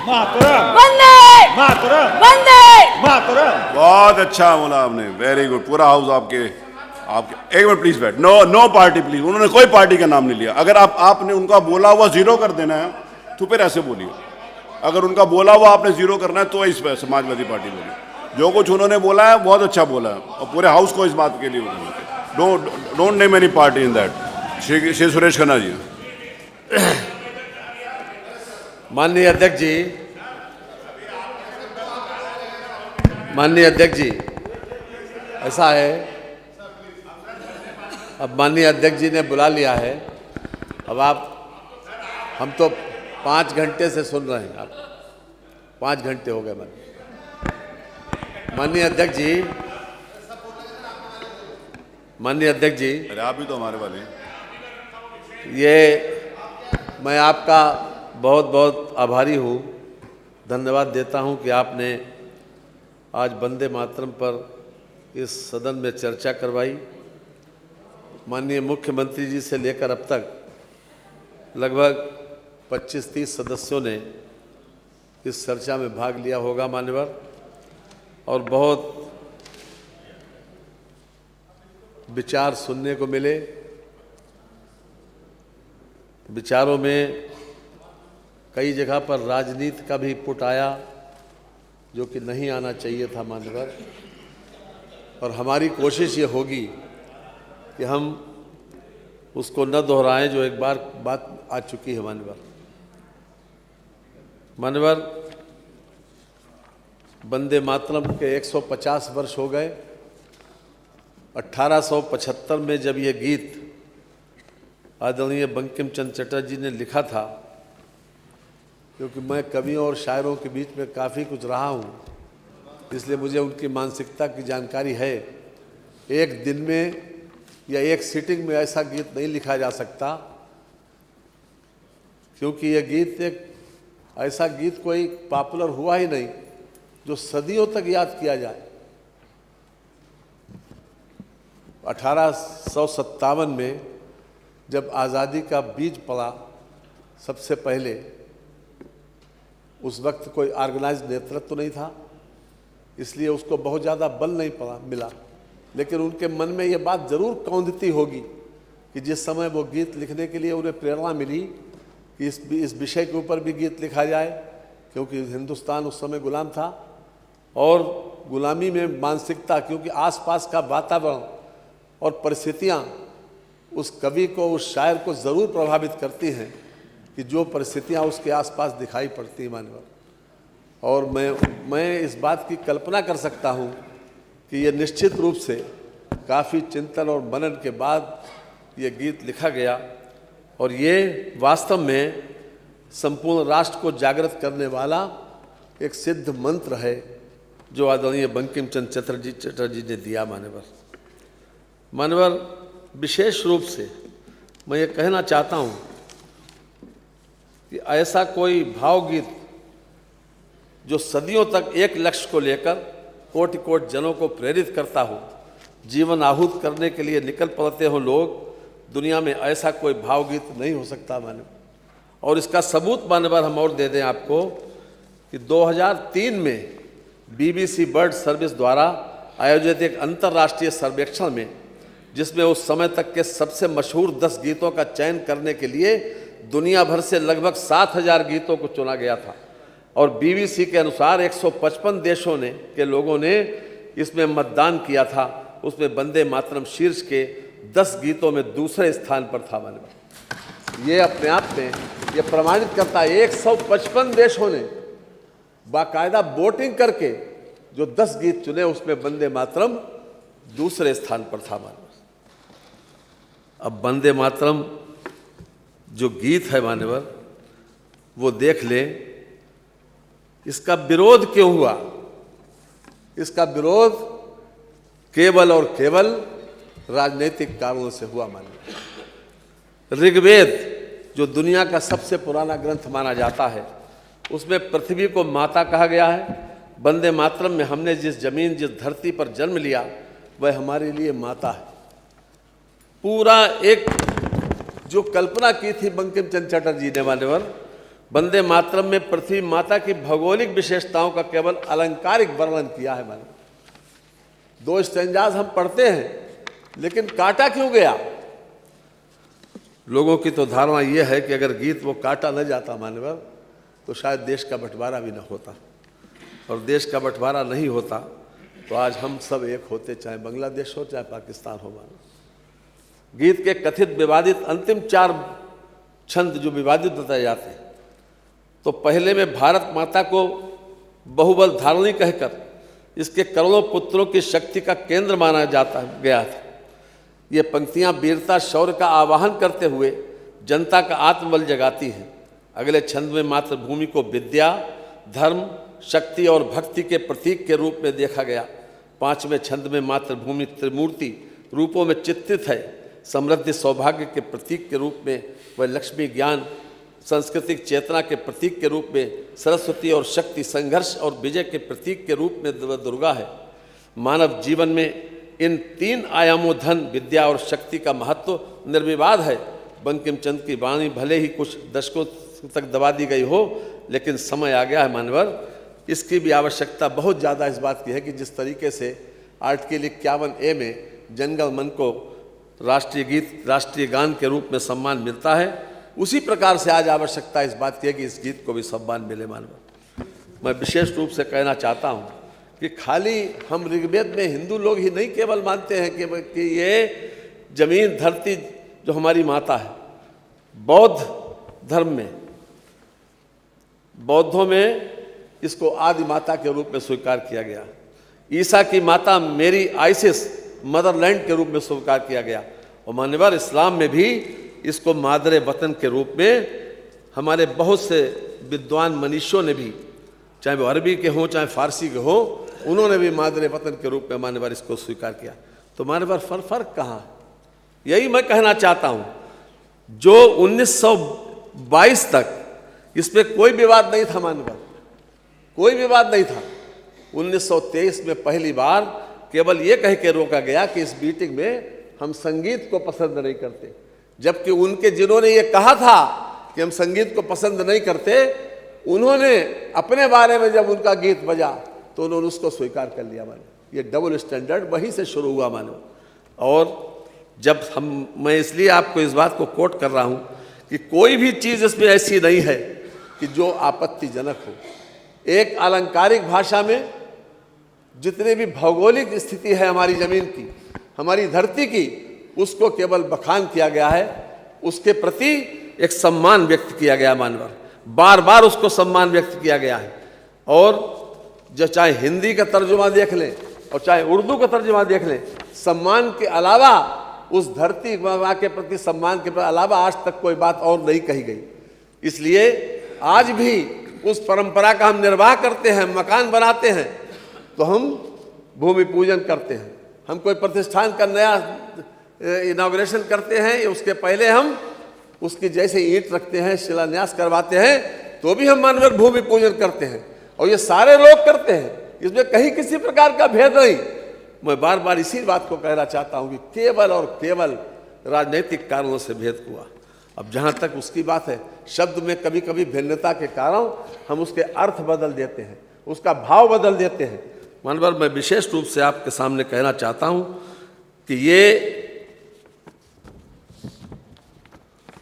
मातरम, वंदे मातरम, वंदे मातरम। बहुत अच्छा बोला आपने, वेरी गुड। पूरा हाउस आपके एक मिनट प्लीज बैठ। No party please. उन्होंने कोई पार्टी का नाम नहीं लिया। अगर आपने उनका बोला हुआ जीरो कर देना है तो फिर ऐसे बोलिए। अगर उनका बोला हुआ आपने जीरो करना है तो इस पर समाजवादी पार्टी बोली। जो कुछ उन्होंने बोला है बहुत अच्छा बोला है और पूरे हाउस को इस बात के लिए don't name any party in that. Shri Suresh Khanna ji. माननीय अध्यक्ष जी, माननीय अध्यक्ष जी, ऐसा है, अब माननीय अध्यक्ष जी ने बुला लिया है, अब हम तो 5 घंटे से सुन रहे हैं, आप 5 घंटे हो गए। माननीय अध्यक्ष जी, माननीय अध्यक्ष जी, अरे आप भी तो हमारे वाले हैं। ये मैं आपका बहुत बहुत आभारी हूँ, धन्यवाद देता हूँ कि आपने आज वंदे मातरम पर इस सदन में चर्चा करवाई। माननीय मुख्यमंत्री जी से लेकर अब तक लगभग 25-30 सदस्यों ने इस चर्चा में भाग लिया होगा मान्यवर, और बहुत विचार सुनने को मिले। विचारों में कई जगह पर राजनीति का भी पुट आया जो कि नहीं आना चाहिए था मान्यवर, और हमारी कोशिश ये होगी कि हम उसको न दोहराएं जो एक बार बात आ चुकी है मान्यवर। वंदे मातरम के 150 वर्ष हो गए। 1875 में जब ये गीत आदरणीय बंकिम चंद्र चटर्जी ने लिखा था, क्योंकि मैं कवियों और शायरों के बीच में काफ़ी कुछ रहा हूँ, इसलिए मुझे उनकी मानसिकता की जानकारी है। एक दिन में या एक सीटिंग में ऐसा गीत नहीं लिखा जा सकता, क्योंकि यह गीत एक ऐसा गीत कोई पॉपुलर हुआ ही नहीं जो सदियों तक याद किया जाए। 1857 में जब आज़ादी का बीज पड़ा सबसे पहले, उस वक्त कोई ऑर्गेनाइज्ड नेतृत्व नहीं था, इसलिए उसको बहुत ज़्यादा बल नहीं मिला, लेकिन उनके मन में ये बात ज़रूर कौंधती होगी कि जिस समय वो गीत लिखने के लिए उन्हें प्रेरणा मिली कि इस विषय के ऊपर भी गीत लिखा जाए, क्योंकि हिंदुस्तान उस समय गुलाम था और गुलामी में मानसिकता, क्योंकि आसपास का वातावरण और परिस्थितियाँ उस कवि को, उस शायर को ज़रूर प्रभावित करती हैं कि जो परिस्थितियाँ उसके आसपास दिखाई पड़ती हैं मानवर। और मैं इस बात की कल्पना कर सकता हूँ कि ये निश्चित रूप से काफ़ी चिंतन और मनन के बाद ये गीत लिखा गया और ये वास्तव में संपूर्ण राष्ट्र को जागृत करने वाला एक सिद्ध मंत्र है जो आदरणीय बंकिम चंद्र चटर्जी ने दिया मानवर। विशेष रूप से मैं ये कहना चाहता हूँ कि ऐसा कोई भावगीत जो सदियों तक एक लक्ष्य को लेकर कोटि कोटि जनों को प्रेरित करता हो, जीवन आहूत करने के लिए निकल पड़ते हो लोग, दुनिया में ऐसा कोई भावगीत नहीं हो सकता मानव। और इसका सबूत मानवर हम और दे दें आपको कि 2003 में BBC बर्ड सर्विस द्वारा आयोजित एक अंतर्राष्ट्रीय सर्वेक्षण में, जिसमें उस समय तक के सबसे मशहूर 10 गीतों का चयन करने के लिए दुनिया भर से लगभग 7,000 गीतों को चुना गया था और BBC के अनुसार 155 देशों के लोगों ने इसमें मतदान किया था। उसमें वंदे मातरम शीर्ष के 10 गीतों में दूसरे स्थान पर था मानव। ये अपने आप में ये प्रमाणित करता है 155 देशों ने बाकायदा वोटिंग करके जो 10 गीत चुने उसमें वंदे मातरम दूसरे स्थान पर था मानव। अब वंदे मातरम जो गीत है मान्यवर, वो देख ले, इसका विरोध क्यों हुआ? इसका विरोध केवल और केवल राजनीतिक कारणों से हुआ मान्यवर। ऋग्वेद जो दुनिया का सबसे पुराना ग्रंथ माना जाता है, उसमें पृथ्वी को माता कहा गया है। वंदे मातरम में हमने जिस जमीन, जिस धरती पर जन्म लिया, वह हमारे लिए माता है। पूरा एक जो कल्पना की थी बंकिम चंद्र चटर्जी ने मान्यवर, वंदे मातरम में पृथ्वी माता की भौगोलिक विशेषताओं का केवल अलंकारिक वर्णन किया है मान्यवर। 2 स्टैंजाज हम पढ़ते हैं, लेकिन काटा क्यों गया? लोगों की तो धारणा यह है कि अगर गीत वो काटा न जाता मान्यवर तो शायद देश का बंटवारा भी न होता, और देश का बंटवारा नहीं होता तो आज हम सब एक होते, चाहे बांग्लादेश हो चाहे पाकिस्तान हो मान्यवर। गीत के कथित विवादित अंतिम 4 छंद जो विवादित बताए जाते हैं, तो पहले में भारत माता को बहुबल धारणी कहकर इसके करोड़ों पुत्रों की शक्ति का केंद्र माना गया था। ये पंक्तियां वीरता शौर्य का आवाहन करते हुए जनता का आत्मबल जगाती हैं। अगले छंद में मातृभूमि को विद्या, धर्म, शक्ति और भक्ति के प्रतीक के रूप में देखा गया। 5वें छंद में मातृभूमि त्रिमूर्ति रूपों में चित्रित है। समृद्धि सौभाग्य के प्रतीक के रूप में वह लक्ष्मी, ज्ञान, सांस्कृतिक चेतना के प्रतीक के रूप में सरस्वती और शक्ति, संघर्ष और विजय के प्रतीक के रूप में दुर्गा है। मानव जीवन में इन 3 आयामों धन, विद्या और शक्ति का महत्व निर्विवाद है। बंकिम चंद्र की वाणी भले ही कुछ दशकों तक दबा दी गई हो, लेकिन समय आ गया है मानवर, इसकी भी आवश्यकता बहुत ज़्यादा इस बात की है कि जिस तरीके से आर्टिकल 51A में जनगण मन को राष्ट्रीय गीत, राष्ट्रीय गान के रूप में सम्मान मिलता है, उसी प्रकार से आज आवश्यकता इस बात की है कि इस गीत को भी सम्मान मिले मानव। मैं विशेष रूप से कहना चाहता हूँ कि खाली हम ऋग्वेद में हिंदू लोग ही नहीं केवल मानते हैं कि ये जमीन धरती जो हमारी माता है। बौद्ध धर्म में, बौद्धों में इसको आदि माता के रूप में स्वीकार किया गया। ईसा की माता मेरी आइसिस, मदरलैंड के रूप में स्वीकार किया गया। और मान्यवर इस्लाम में भी इसको मादरे वतन के रूप में हमारे बहुत से विद्वान मनीषियों ने भी, चाहे वो अरबी के हों चाहे फारसी के हों, उन्होंने भी मादरे वतन के रूप में मान्यवर इसको स्वीकार किया। तो मान्यवर फर्क कहाँ है? यही मैं कहना चाहता हूँ। जो 1922 तक इस पर कोई विवाद नहीं था मान्यवर, कोई विवाद नहीं था। 1923 में पहली बार केवल ये कह के रोका गया कि इस मीटिंग में हम संगीत को पसंद नहीं करते, जबकि उनके जिन्होंने ये कहा था कि हम संगीत को पसंद नहीं करते, उन्होंने अपने बारे में जब उनका गीत बजा तो उन्होंने उसको स्वीकार कर लिया माने। ये डबल स्टैंडर्ड वहीं से शुरू हुआ माने। और जब मैं इसलिए आपको इस बात को कोट कर रहा हूँ कि कोई भी चीज़ इसमें ऐसी नहीं है कि जो आपत्तिजनक हो। एक अलंकारिक भाषा में जितनी भी भौगोलिक स्थिति है हमारी ज़मीन की, हमारी धरती की, उसको केवल बखान किया गया है, उसके प्रति एक सम्मान व्यक्त किया गया मानवर, बार बार उसको सम्मान व्यक्त किया गया है। और जो चाहे हिंदी का तर्जुमा देख लें और चाहे उर्दू का तर्जुमा देख लें, सम्मान के अलावा उस धरती माँ के प्रति सम्मान के अलावा आज तक कोई बात और नहीं कही गई। इसलिए आज भी उस परंपरा का हम निर्वाह करते हैं, मकान बनाते हैं तो हम भूमि पूजन करते हैं, हम कोई प्रतिष्ठान का नया इनॉग्रेशन करते हैं, उसके पहले हम उसकी जैसे ईंट रखते हैं, शिलान्यास करवाते हैं, तो भी हम मानवर भूमि पूजन करते हैं। और ये सारे लोग करते हैं, इसमें कहीं किसी प्रकार का भेद नहीं। मैं बार बार इसी बात को कहना चाहता हूँ कि केवल और केवल राजनीतिक कारणों से भेद हुआ। अब जहाँ तक उसकी बात है, शब्द में कभी कभी भिन्नता के कारण हम उसके अर्थ बदल देते हैं, उसका भाव बदल देते हैं। मानवर मैं विशेष रूप से आपके सामने कहना चाहता हूँ कि ये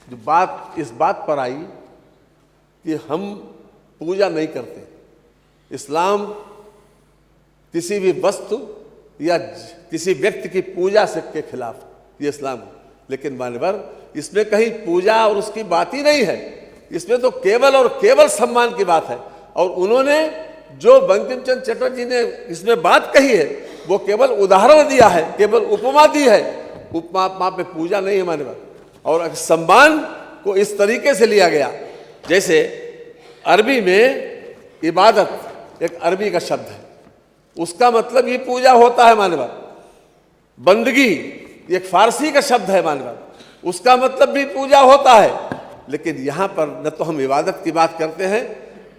जो बात इस बात पर आई कि हम पूजा नहीं करते, इस्लाम किसी भी वस्तु या किसी व्यक्ति की पूजा से के खिलाफ ये इस्लाम है। लेकिन मानवर इसमें कहीं पूजा और उसकी बात ही नहीं है, इसमें तो केवल और केवल सम्मान की बात है। और उन्होंने जो बंकिम चंद्र चटर्जी ने इसमें बात कही है वो केवल उदाहरण दिया है, केवल उपमा दी है, उपमा पे पूजा नहीं है मानवर। और सम्मान को इस तरीके से लिया गया, जैसे अरबी में इबादत एक अरबी का शब्द है, उसका मतलब ये पूजा होता है मानवर। बंदगी एक फारसी का शब्द है मानवर, उसका मतलब भी पूजा होता है। लेकिन यहाँ पर न तो हम इबादत की बात करते हैं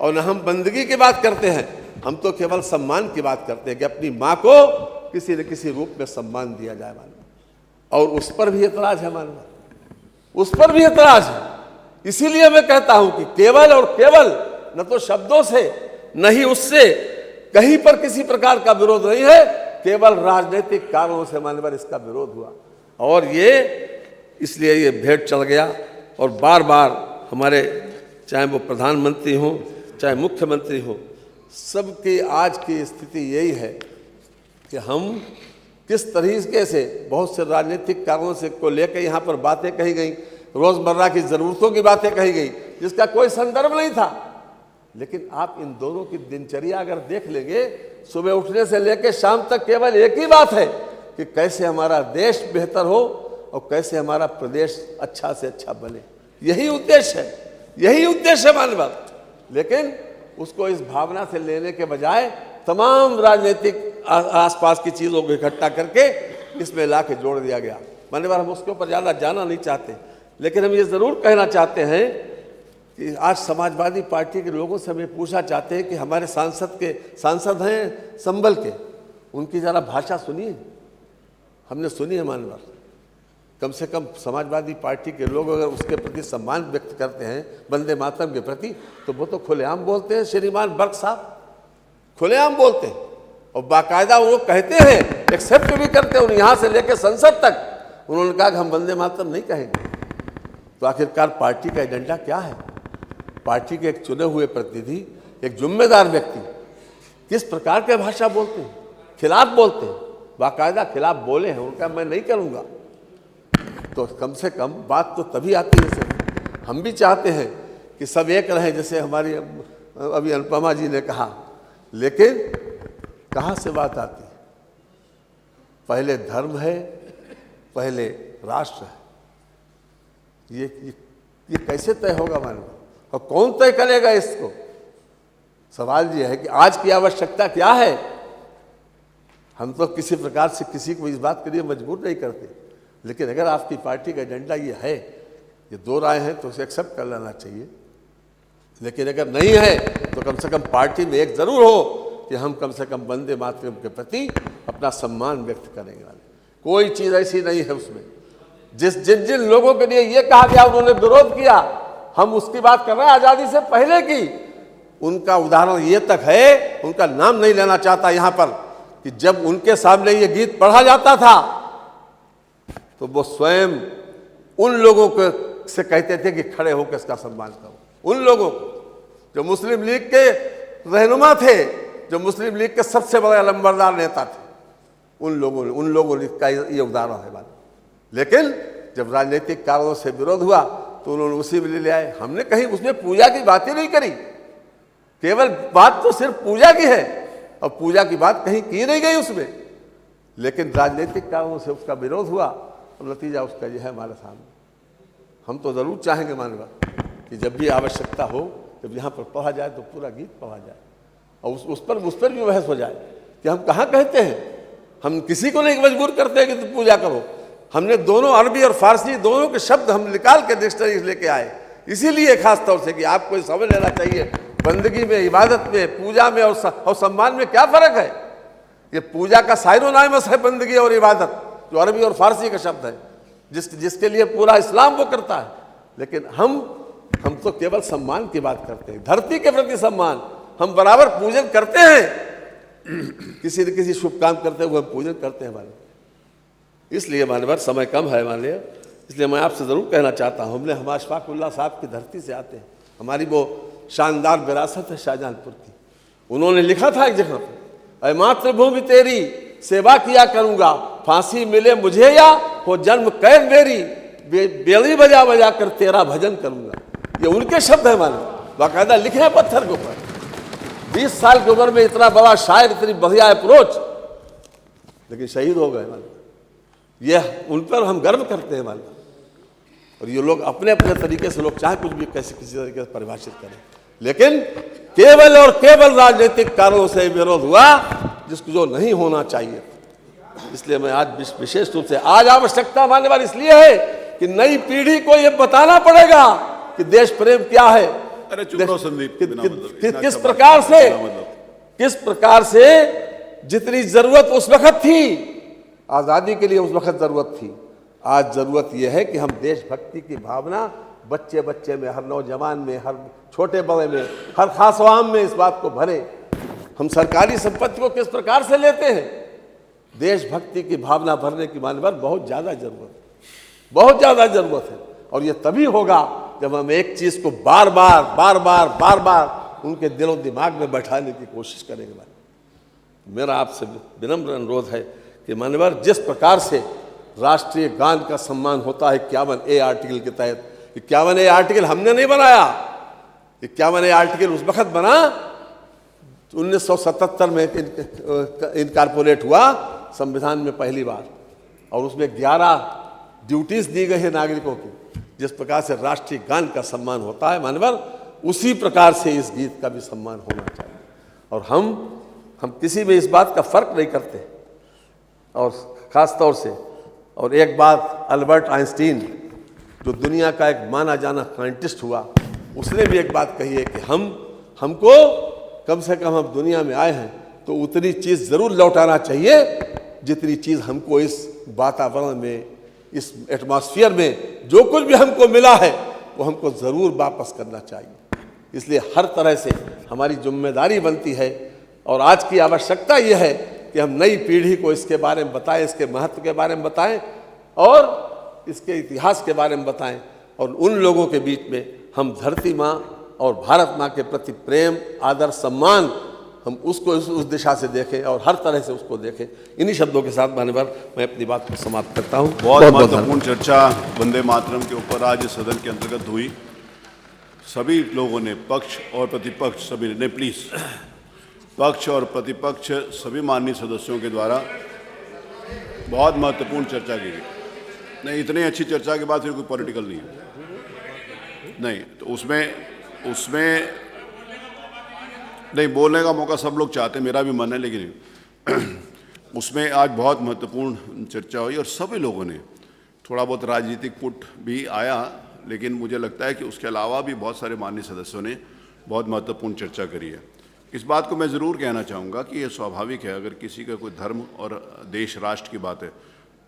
और न हम बंदगी की बात करते हैं, हम तो केवल सम्मान की बात करते हैं कि अपनी माँ को किसी न किसी रूप में सम्मान दिया जाए मानवर। और उस पर भी एतराज है मानवर, उस पर भी एतराज है। इसीलिए मैं कहता हूं कि केवल और केवल न तो शब्दों से न ही उससे कहीं पर किसी प्रकार का विरोध नहीं है, केवल राजनीतिक कारणों से मानवर इसका विरोध हुआ। और ये इसलिए ये भेंट चल गया। और बार बार हमारे चाहे वो प्रधानमंत्री हों चाहे मुख्यमंत्री हों, सबकी आज की स्थिति यही है कि हम किस तरीके से बहुत से राजनीतिक कारणों से को लेकर यहाँ पर बातें कही गई, रोज़मर्रा की ज़रूरतों की बातें कही गई जिसका कोई संदर्भ नहीं था। लेकिन आप इन दोनों की दिनचर्या अगर देख लेंगे, सुबह उठने से लेकर शाम तक केवल एक ही बात है कि कैसे हमारा देश बेहतर हो और कैसे हमारा प्रदेश अच्छा से अच्छा बने। यही उद्देश्य है, यही उद्देश्य है मानव। लेकिन उसको इस भावना से लेने के बजाय तमाम राजनीतिक आसपास की चीज़ों को इकट्ठा करके इसमें ला के जोड़ दिया गया। मानव हम उसके ऊपर ज़्यादा जाना नहीं चाहते, लेकिन हम ये ज़रूर कहना चाहते हैं कि आज समाजवादी पार्टी के लोगों से हमें पूछना चाहते हैं कि हमारे सांसद हैं संभल के, उनकी ज़रा भाषा सुनिए। हमने सुनी है मानवर, कम से कम समाजवादी पार्टी के लोग अगर उसके प्रति सम्मान व्यक्त करते हैं वंदे मातरम के प्रति, तो वो तो खुलेआम बोलते हैं। श्रीमान बर्क साहब खुलेआम बोलते हैं और बाकायदा वो कहते हैं, एक्सेप्ट भी करते हैं। यहाँ से लेकर संसद तक उन्होंने कहा कि हम वंदे मातरम नहीं कहेंगे। तो आखिरकार पार्टी का एजेंडा क्या है? पार्टी के एक चुने हुए प्रतिनिधि, एक जिम्मेदार व्यक्ति किस प्रकार के भाषा बोलते हैं? खिलाफ बोलते हैं, बाकायदा खिलाफ बोले हैं, उनका मैं नहीं करूँगा। तो कम से कम बात तो तभी आती है सर। हम भी चाहते हैं कि सब एक रहें, जैसे हमारी अभी अनुपमा जी ने कहा, लेकिन कहाँ से बात आती है? पहले धर्म है, पहले राष्ट्र है। ये कैसे तय होगा मानो? और कौन तय करेगा इसको? सवाल ये है कि आज की आवश्यकता क्या है? हम तो किसी प्रकार से किसी को इस बात के लिए मजबूर नहीं करते, लेकिन अगर आपकी पार्टी का एजेंडा ये है, ये दो राय हैं, तो उसे एक्सेप्ट कर लेना चाहिए। लेकिन अगर नहीं है तो कम से कम पार्टी में एक जरूर हो कि हम कम से कम वंदे मातरम के प्रति अपना सम्मान व्यक्त करेंगे। कोई चीज़ ऐसी नहीं है उसमें। जिन लोगों के लिए ये कहा गया उन्होंने विरोध किया, हम उसकी बात कर रहे हैं आज़ादी से पहले की, उनका उदाहरण ये तक है, उनका नाम नहीं लेना चाहता यहाँ पर, कि जब उनके सामने ये गीत पढ़ा जाता था तो वो स्वयं उन लोगों को से कहते थे कि खड़े होकर इसका सम्मान करो। उन लोगों को जो मुस्लिम लीग के रहनुमा थे, जो मुस्लिम लीग के सबसे बड़े लंबरदार नेता थे, उन लोगों का ये उदाहरण है बात। लेकिन जब राजनीतिक कारणों से विरोध हुआ तो उन्होंने उसी में ले आए। हमने कहीं उसमें पूजा की बात ही नहीं करी, केवल बात तो सिर्फ पूजा की है और पूजा की बात कहीं की नहीं गई उसमें। लेकिन राजनीतिक कारणों से उसका विरोध हुआ और नतीजा उसका यह है हमारे सामने। हम तो ज़रूर चाहेंगे मानवा कि जब भी आवश्यकता हो, जब यहाँ पर पढ़ा जाए तो पूरा गीत पढ़ा जाए और उस पर भी बहस हो जाए कि हम कहाँ कहते हैं, हम किसी को नहीं मजबूर करते हैं कि तुम पूजा करो। हमने दोनों अरबी और फारसी दोनों के शब्द हम निकाल के डिक्शनरी लेके आए, इसीलिए खास तौर से कि आपको ये समझ लेना चाहिए बंदगी में, इबादत में, पूजा में और सम्मान में क्या फ़र्क है। ये पूजा का साइरोनाइमस है बंदगी और इबादत, जो अरबी और फारसी का शब्द है, जिसके लिए पूरा इस्लाम वो करता है। लेकिन हम तो केवल सम्मान की बात करते हैं, धरती के प्रति सम्मान। हम बराबर पूजन करते हैं, किसी न किसी शुभ काम करते हुए हम पूजन करते हैं मानव। इसलिए मानवर समय कम है माननीय, इसलिए मैं आपसे ज़रूर कहना चाहता हूँ, हमने हम अशफाकुल्लाह साहब की धरती से आते हैं, हमारी वो शानदार विरासत है शाहजहांपुर की। उन्होंने लिखा था एक जगह पर, ऐ मातृभूमि तेरी सेवा किया करूँगा, फांसी मिले मुझे या हो जन्म कैद मेरी, बेड़ी बजा बजा कर तेरा भजन करूँगा। ये उनके शब्द है मानव, बाकायदा लिखे हैं पत्थर के ऊपर। 20 साल की उम्र में इतना बड़ा शायर, इतनी बढ़िया अप्रोच, लेकिन शहीद हो गए मानव। यह उन पर हम गर्व करते हैं मानव। और ये लोग अपने अपने तरीके से, लोग चाहे कुछ भी कैसे किसी तरीके से परिभाषित करें, लेकिन केवल और केवल राजनीतिक कारणों से विरोध हुआ, जिसको जो नहीं होना चाहिए। इसलिए मैं आज विशेष रूप से आज आवश्यकता मानने वाली इसलिए है कि नई पीढ़ी को यह बताना पड़ेगा कि देश प्रेम क्या है। अरे चुप रहो संदीप, किस प्रकार से जितनी जरूरत उस वक्त थी आजादी के लिए, उस वक्त जरूरत थी, आज जरूरत यह है कि हम देशभक्ति की भावना बच्चे बच्चे में, हर नौजवान में, हर छोटे बड़े में, हर खास आवाम में इस बात को भरे। हम सरकारी संपत्ति को किस प्रकार से लेते हैं, देशभक्ति की भावना भरने की मानवर बहुत ज़्यादा जरूरत है। और ये तभी होगा जब हम एक चीज़ को बार बार उनके दिलो दिमाग में बैठाने की कोशिश करेंगे। मेरा आपसे विनम्र अनुरोध है कि मानवर, जिस प्रकार से राष्ट्रीय गान का सम्मान होता है 51A आर्टिकल के तहत, 51A आर्टिकल हमने नहीं बनाया, 51A आर्टिकल उस वक्त बना 1977 में इनकॉर्पोरेट हुआ संविधान में पहली बार, और उसमें 11 ड्यूटीज़ दी गई है नागरिकों की। जिस प्रकार से राष्ट्रीय गान का सम्मान होता है मानवर, उसी प्रकार से इस गीत का भी सम्मान होना चाहिए। और हम किसी में इस बात का फर्क नहीं करते। और ख़ास तौर से, और एक बात, अल्बर्ट आइंस्टीन जो दुनिया का एक माना जाना साइंटिस्ट हुआ, उसने भी एक बात कही है कि हमको कम से कम हम दुनिया में आए हैं तो उतनी चीज़ ज़रूर लौटाना चाहिए जितनी चीज़ हमको इस वातावरण में, इस एटमॉस्फेयर में जो कुछ भी हमको मिला है वो हमको ज़रूर वापस करना चाहिए। इसलिए हर तरह से हमारी जिम्मेदारी बनती है, और आज की आवश्यकता यह है कि हम नई पीढ़ी को इसके बारे में बताएं, इसके महत्व के बारे में बताएं और इसके इतिहास के बारे में बताएं। और उन लोगों के बीच में हम धरती माँ और भारत माँ के प्रति प्रेम, आदर, सम्मान, हम उसको उस दिशा से देखें और हर तरह से उसको देखें। इन्हीं शब्दों के साथ मान्यवर मैं अपनी बात को समाप्त करता हूँ। बहुत महत्वपूर्ण चर्चा वंदे मातरम के ऊपर आज सदन के अंतर्गत हुई। सभी लोगों ने, पक्ष और प्रतिपक्ष सभी ने, प्लीज़, पक्ष और प्रतिपक्ष सभी माननीय सदस्यों के द्वारा बहुत महत्वपूर्ण चर्चा की गई। नहीं, इतनी अच्छी चर्चा के बाद फिर कोई पॉलिटिकल नहीं है, नहीं तो उसमें नहीं, बोलने का मौका सब लोग चाहते हैं, मेरा भी मन है, लेकिन उसमें आज बहुत महत्वपूर्ण चर्चा हुई और सभी लोगों ने, थोड़ा बहुत राजनीतिक पुट भी आया, लेकिन मुझे लगता है कि उसके अलावा भी बहुत सारे माननीय सदस्यों ने बहुत महत्वपूर्ण चर्चा करी है। इस बात को मैं ज़रूर कहना चाहूँगा कि ये स्वाभाविक है, अगर किसी का कोई धर्म और देश राष्ट्र की बात है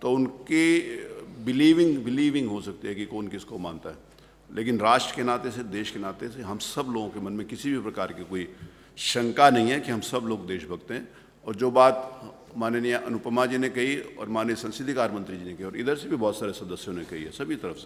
तो उनकी बिलीविंग हो सकती है कि कौन किसको मानता है, लेकिन राष्ट्र के नाते से, देश के नाते से हम सब लोगों के मन में किसी भी प्रकार की कोई शंका नहीं है कि हम सब लोग देशभक्त हैं। और जो बात माननीय अनुपमा जी ने कही और माननीय संसदीय कार्य मंत्री जी ने कही और इधर से भी बहुत सारे सदस्यों ने कही है, सभी तरफ से